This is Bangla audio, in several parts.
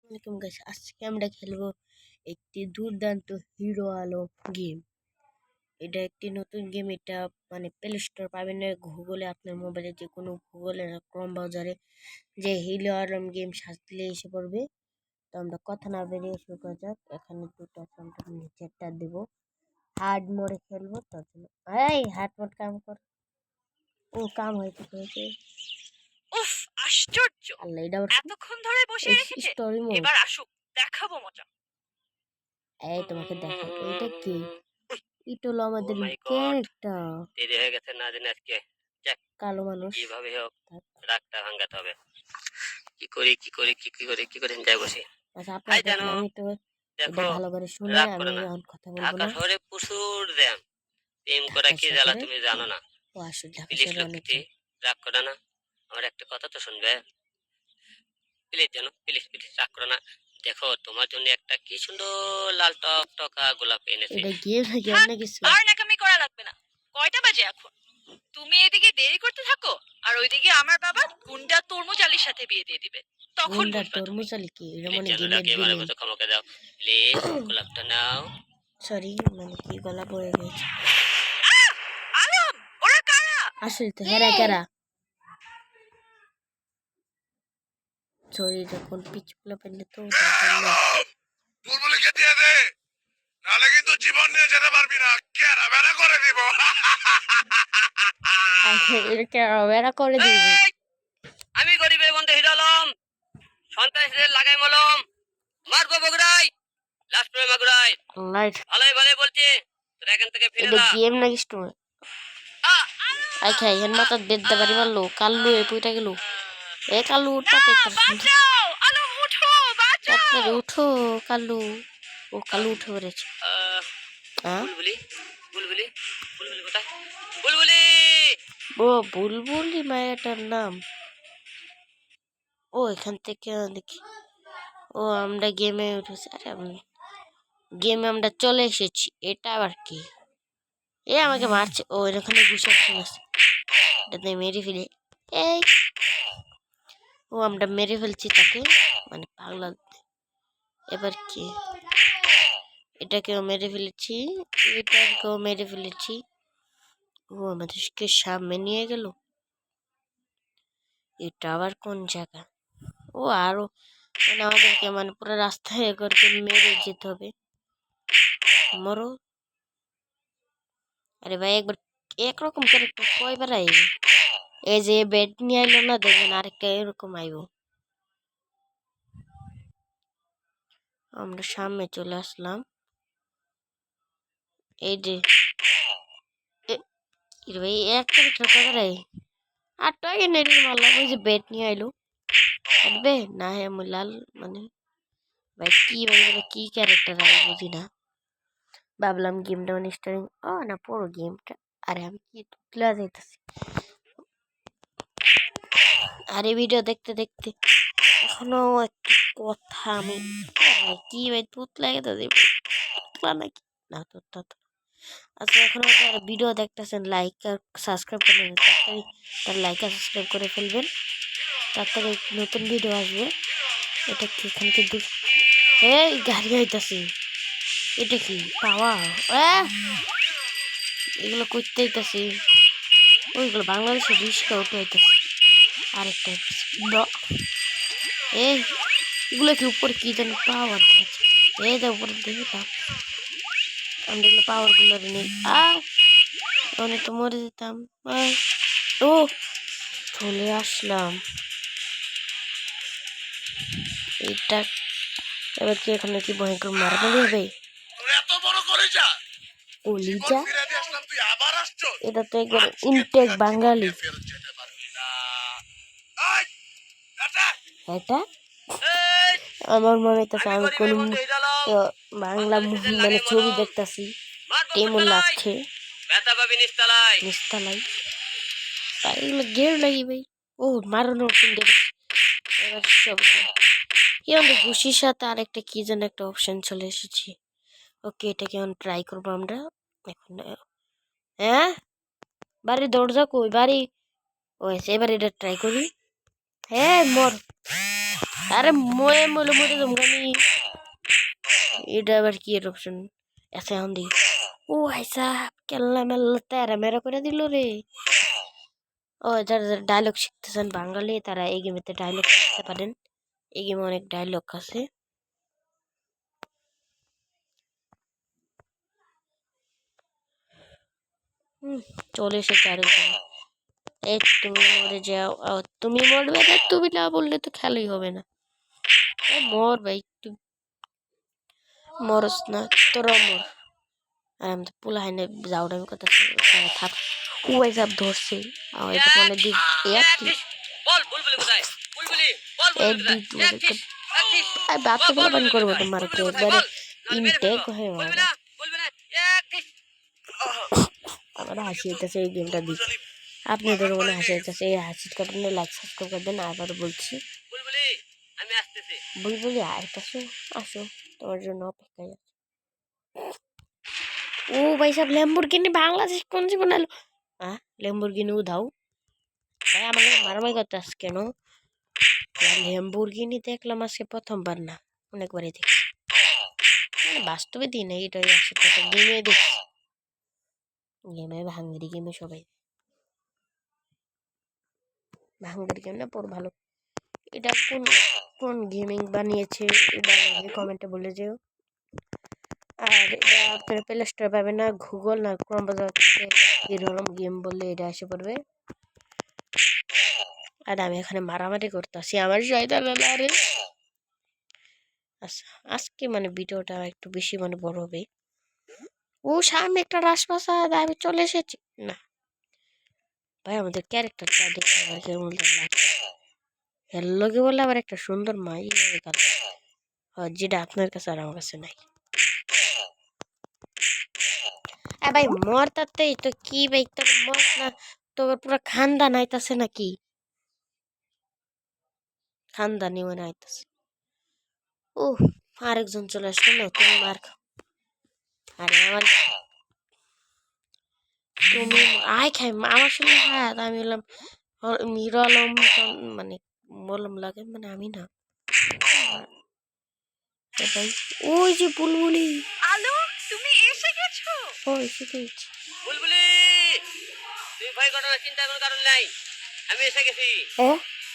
আসসালামু গাইস, আজকে আমরা খেলবো একটি দুর্দান্ত হিরো আলো গেম। এটা একটি নতুন গেম। এটা মানে প্লে স্টোর পাবেন না, গুগলে আপনার মোবাইলে যে কোনো গুগলে ক্রোম ব্রাউজারে যে হিরো আলম গেম সার্চ দিলে এসে পড়বে। তো আমরা কথা না বেরিয়ে শুরু করা যাক। এখানে দুটো আমরা নিচেরটা দেব, হার্ড মোডে খেলবো। তার জন্য এই হার্ড মোড কাম কর। ও কাম হয়েছে। উফ, আশ্চর্য! আল্লাহ, এটা এতক্ষণ ধরে বসে রেখেছে। Story mode. এবার আসুক, দেখাবো মজা। এই তোমাকে দেখাবো। এটা কি? এটা হলো ও আমাদের মাই গড, ক্যারেক্টার, দেরি হয়ে গেছে না জানি আজকে। যাক, কালো মানুষ। কিভাবে হোক রাগটা ভাঙাতে হবে। কি করি যাই বসি। আচ্ছা, আপনার হাই কথা জানো, আমি তো এটা দেখো, ভালো করে শুনে রাগ আমি করো না। এখন কথা বলবো ঢাকা না। শহরে প্রচুর জ্যাম। প্রেম করা ঢাকা কি জ্বালা শহরে, তুমি জানো না। ও আসলে ঢাকা প্লিজ শহরে অনেক লক্ষ্মীটি, জ্যাম। রাগ করো না। আমার একটা কথা তো শুনবে। প্লিজ জানো, প্লিজ রাগ করো না। দেখো, তোমার জন্য একটা কি সুন্দর লাল টকটকা গোলাপ এনেছি। এটা গেম নাকি থাক, অন্য কিছু? আর নাকামি করা লাগবে না। কয়টা বাজে এখন? তুমি এদিকে দেরি করতে থাকো, আর ওইদিকে আমার বাবা গুন্ডা তরমুজ আলীর সাথে বিয়ে দিয়ে দিবে। তখন গুন্ডা বুঝবা তুমি। তরমুজ আলী কি? এটা প্লিজ মানে জানো গেমের ডাকে এবারে ভিলেন। মতো ক্ষমাকে দাও। Please গোলাপটা now. সরি, মানে কি গলা বয়ে গেছে। আহ! আলম, ওরা কারা? আসলে তো কে? হেরা কেরা। সরি, যখন পিচগুলো পেলে তো তার জন্য। বুলবুলিকে দিয়ে দে, নাহলে কিন্তু জীবন নিয়ে যেতে পারবি না। কেরা বেড়া করে দিব। এটা বেড়া করে দিবি। এই, আমি গরিবের বন্ধু হিরো আলম, সন্ত্রাসীদের লাগাই মলম, মারবো বগুড়াই, লাস্ট প্রেমে মাগুরাই। লাইট। ভালোই ভালোই বলছি, তোরা এখান থেকে ফিরে এটা যা। গেম নাকি স্টোর? আই খাই এর মাথা বেদ্দা বাড়ি মারলো। কাল্লু এ পুইটা গেল। এ কাল্লু উঠটা তো একটা বাঁচাও! আলম উঠো, বাঁচাও! তাড়াতাড়ি উঠো কাল্লু। ও কাল্লু উঠে পড়েছে। হ্যাঁ, বুলবুলি, বুলবুলি, বুলবুলি কোথায়? বুলবুলি! ও বুলবুলি মায়াটার নাম। ও এখান থেকে দেখি। ও আমরা গেমে উঠেছি। আরে গেমে আমরা চলে এসেছি। এটা আবার কি? এ আমাকে মারছে। ও এখানে ঘুষে আছে। এটাতে মেরে ফেলে। এই, ও আমরা মেরে ফেলছি তাকে, মানে পাগলা। এবার কি? এটাকেও মেরে ফেলেছি, এটাকেও মেরে ফেলেছি। ও আমাদেরকে সামনে নিয়ে গেল। এটা আবার কোন জায়গা? ও আরো মানে আমাদেরকে মানে পুরো রাস্তায় করতে মেরে যেতে হবে। মরো। আরে ভাই, একবার একরকম ক্যারেক্টার কয়বার আইব? এই যে ব্যাট নিয়ে আইলো না, দেখবেন আরেকটা এরকম আইব। আমরা সামনে চলে আসলাম। এই যে ভাই, এক ক্যারেক্টার কয়বার আই? আর তো আগে নেড়ে মারলাম। ওই যে ব্যাট নিয়ে আইলো। হাঁটবে না হে লাল, মানে ভাই কি ভাই, কি ক্যারেক্টার আমি বুঝি না। ভাবলাম গেমটা মানে স্টারিং। ও না, পুরো গেমটা। আরে আমি কি তুতলা যাইতেছি। আরে ভিডিও দেখতে দেখতে এখনো একটু কথা আমি কি ভাই তুতলা গেতে তুতলা নাকি না তুতলা তো। আচ্ছা, এখন যারা ভিডিও দেখতেছেন লাইক আর সাবস্ক্রাইব করে নেবেন। তাড়াতাড়ি তার লাইক আর সাবস্ক্রাইব করে ফেলবেন। তাড়াতাড়ি নতুন ভিডিও আসবে। এটা কি? এখানে কিন্তু এই গাড়ি আইতাছে। এটা কি পাওয়া? এগুলো করতে আইতাছে। ওইগুলো বাংলাদেশের রিস্কা উঠে আইতাছে। আরেকটা এগুলো কি উপরে কি জানি পাওয়ার দেখাচ্ছে। এই যে উপরে দেখলাম আমরা এগুলো পাওয়ার গুলো নেই। অনেক তো মরে যেতাম। ও চলে আসলাম। এইটা এবার কি এখানে কি ভয়ঙ্কর মারামারি হবে? এত বড় কলিজা, কলিজা? ফিরে দিয়ে আসলাম, তুই আবার আসছো। এটা তো একবার ইনটেক বাঙালি। ফেরত যেতে পারবি না। এই, এটা এটা আমার মনে হইতেছে আমি আমি কোন গরিবের বন্ধু হিরো আলম, বাংলা মুভি সন্ত্রাসীদের মানে লাগাই ছবি মলম, দেখতাছি। মারবো তেমন ফুটালাই, লাগছে। ব্যথা পাবি নিস্তালাই। নিস্তালাই তাই এগুলো গেম লাগি ভাই। ও মারানোর তিনটে এবার সব কি আমাদের ঘুষির সাথে আরেকটা কি যেন একটা অপশন চলে এসেছি। ওকে, এটাকে এখন ট্রাই করবো আমরা এখন। হ্যাঁ, বাড়ির দরজা কই? বাড়ি ও এবার এটা ট্রাই করি। হ্যাঁ মর। अरे मोए मोले मोटे तुमको नहीं ये ड्राइवर की ऑप्शन ऐसे हम दी ओ ऐसा কেল্লা মেল্লা তেরা মেরা করে দিল রে ও যারা ডায়লগ শিখতেছেন বাঙালি তারা এই গেমেতে ডায়লগ শিখতে পারেন এই গেমে অনেক ডায়লগ আছে চলে এসেছে আরেকজন এই তুমি মরে যাও তুমি মরবে না তুমি না বললে তো খেলাই হবে না মর ভাই তুই মরস না তোরা মর আর আমি তো পোলাহাইনে যাওয়ার কথা থাক ও সব ধরছে আমার এটা মনে দিক বল বুলবুলি কোথায় বুলবুলি বল বুলবুলি কোথায় আর বাপকে বলে বান করবো তোমার কে একবারে ইনটেক হয়ে বলবি না এক ঠিক আমার হাসি হইতেছে এই গেমটা দিক আপনাদের মনে হাসি হইতেছে এই হাসির কারণে লাইক সাবস্ক্রাইব করবেন আবার বলছি বুলবুলি আমি আসতেছি বুলবুলি আইতাছো আসো তোমার জন্য অপেক্ষায় আছি ও ভাই সব ল্যাম্বরগিনি বাংলাদেশ কোন জীবন এলো ল্যাম্বরগিনি উধাও ভাই আমাকে মারামারি করতে আস কেন ল্যাম্বরগিনি দেখলাম আজকে প্রথমবার না অনেকবারই দেখছি মানে বাস্তবে দিই না এটাই আসে কথা গেমে দেখছি গেমে ভাঙ্গরি গেমে সবাই ভাঙ্গরি গেম না পর ভালো এটা কোন কোন গেমিং বানিয়েছে এটা কমেন্টে বলে যেও আর এটা আপনারা প্লে স্টোরে পাবেন না গুগল না ক্রোম ব্রাউজার থেকে হিরোলম গেম বললে এটা এসে পড়বে আর আমি এখানে মারামারি করতেছি আমার শয়তান আরে আচ্ছা আজকে মানে ভিডিওটা একটু বেশি মানে বড় হবে ও সামনে একটা রাজপ্রাসাদ আমি চলে এসেছি না ভাই আমাদের ক্যারেক্টারটা দেখতে আমার কেমন লাগে হ্যালোকে বলে আবার একটা সুন্দর মাই হয়ে গেল যেটা আপনার কাছে আর আমার কাছে নাই ভাই মরতাতেই তো কি ভাই তোর মর না তোর পুরো খানদান আইতাছে নাকি খানদানি মনে আইতাছে ও আরেকজন চলে আসলো না তুমি মার খাও আরে আমার তুমি আয় খাই আমার সঙ্গে হাত আমি বললাম হিরো আলম মানে বললাম লাগে মানে আমি না ভাই ওই যে বুলবুলি আলো তুমি এসে গেছো ও এসে গেছি বুলবুলি তুই ভয় করো না চিন্তা কোনো কারণ নাই আমি এসে গেছি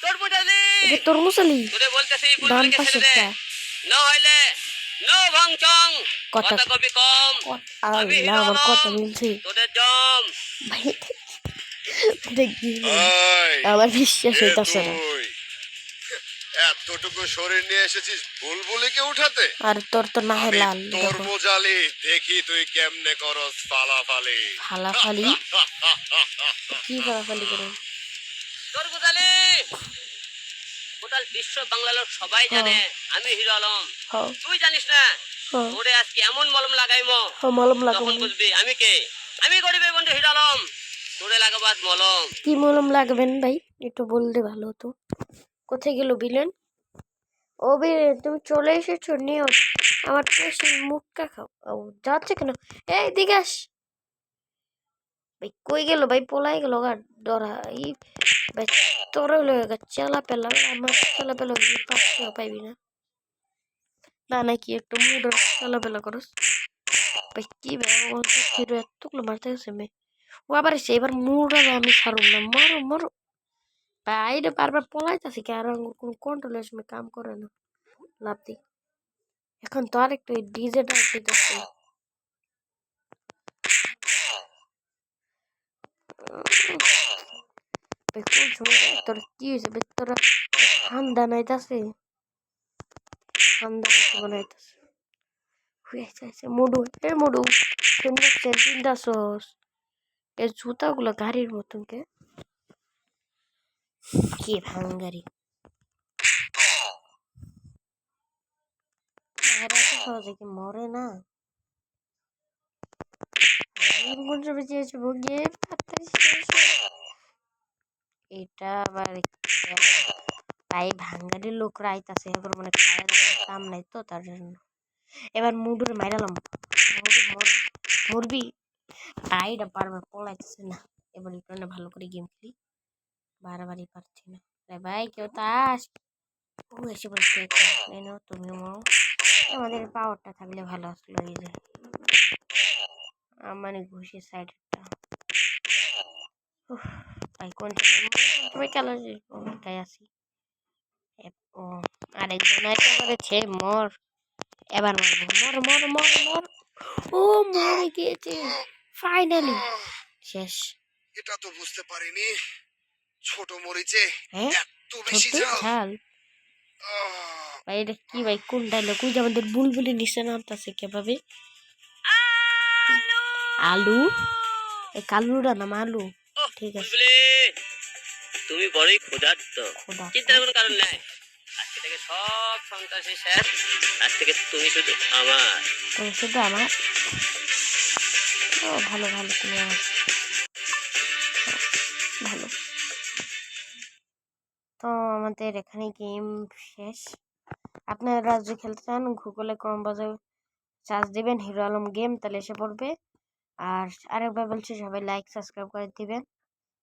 তোর বুঝালি এটা তোর মুসালি তোরে বলতেছি ডান বুলবুলিকে ছেড়ে দে পাশেরটা না হইলে নো ভংচং কথা কথা কবি কম আমি আল্লাহ আমার হিরো কথা আলম। মিলছে তোদের জম ভাই এটা কি ওই আমার বিশ্বাস কে হইতাছে না তুই? এতটুকু শরীর নিয়ে এসেছিস বুলবুলিকে উঠাতে আর তোর তো না হয় আমি লাল তোর দেখো বোঝালি দেখি তুই কেমনে করস ফালাফালি ফালাফালি কি ফালাফালি করে তোর বুঝালি টোটাল বিশ্ব বাংলা লোক সবাই জানে আমি হিরো আলম হ্যাঁ তুই জানিস না হ্যাঁ তোরে আজকে এমন মলম লাগাইমো হ্যাঁ মলম লাগাবো তখন বুঝবি আমি কে আমি গরিবের বন্ধু হিরো আলম তোরে লাগাবো আজ মলম কি মলম লাগবেন ভাই একটু বললে ভালো হতো কোথায় গেল বিলেন ও বিলেন তুমি চলে এসেছো নিও আমার পেশেন্ট মুখটা খাও ও যাচ্ছে কেন এই দিকে আস ভাই কই গেল ভাই পলাই গেল গা ডরা এই ভাই তোর হইলো চালা পেলা আমার চালা পেলা পাঁচশো পাইবি না না নাকি একটু মুড চালা পেলা করস ভাই কি ভাই হিরো এতগুলো মারতে গেছে মেয়ে ও আবার এসে এবার মুড আমি ছাড়ুম না মরো মরো ভাই এটা বারবার পলাইতেছে কি আর কোনো কন্ট্রোলের সময় কাম করে না লাভ দি এখন তো আর একটু ডিজেটা দিতেছে কোন সময় তোর কি হয়েছে তোরা ঠান্ডা নাইতাছে ঠান্ডা বানাইতেছে হয়েছে মুডু এ মুডু কেমন চিন্তা সস এ জুতাগুলো গাড়ির মতন কে কি ভাঙ্গারি সহজে কি মরে না এটা আবার তাই ভাঙ্গারির লোকরা আইতাছে এবার মানে খাওয়া দাওয়ার কাম নাই তো তার জন্য এবার মুডুরে মাইরালাম মরবি আইটা বারবার পলাইতেছে না এবার একটু ভালো করে গেম খেলি বারবারই পারছি না ভাই কেউ তা ও এসে বলছে এই নাও তুমিও মারো। আমাদের পাওয়ারটা থাকলে ভালো আসলো। এই যে মানে ঘুষি সাইডটা ভাই কোন তুমি কেন তাই আসি। ও আরেকজন আইতে করেছে মর। এবার মারবো মর মর মর মর। ও মরে গিয়েছে ফাইনালি শেষ। এটা তো বুঝতে পারিনি ছোট মরিচে হ্যাঁ এত বেশি ছোট্ট ঝাল। ঝাল। আহ, ভাই এটা কি ভাই কোন ডায়লগ ওই যে আমাদের বুলবুলি নিচে নামতেছে কিভাবে। আলু এই কালুরা নাম আলু। ও ঠিক আছে বুলবুলি, তুমি বড়ই ক্ষুধার্ত। খোদা চিন্তার কোনো কারণ নাই, আজকে থেকে সব সন্ত্রাসী শেষ। আজ থেকে তুমি শুধু আমার। তুমি শুধু আমার। ও ভালো ভালো তুমি আমার ভালো। তো আমাদের এখানে গেম শেষ। আপনারা যদি খেলতে চান গুগলে ক্রোম ব্রাউজারে সার্চ দিবেন হিরো আলম গেম, তাহলে এসে পড়বে। আর আরেকবার বলছি সবাই লাইক সাবস্ক্রাইব করে দিবেন।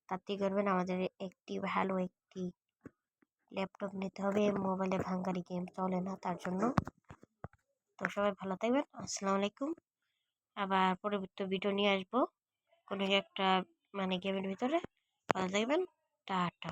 তাতেই করবেন আমাদের একটি ভালো একটি ল্যাপটপ নিতে হবে, মোবাইলে ভাঙ্গারি গেম চলে না তার জন্য। তো সবাই ভালো থাকবেন, আসসালামু আলাইকুম। আবার পরবর্তী ভিডিও নিয়ে আসবো কোনো একটা মানে গেমের ভিতরে। ভালো থাকবেন, টাটা।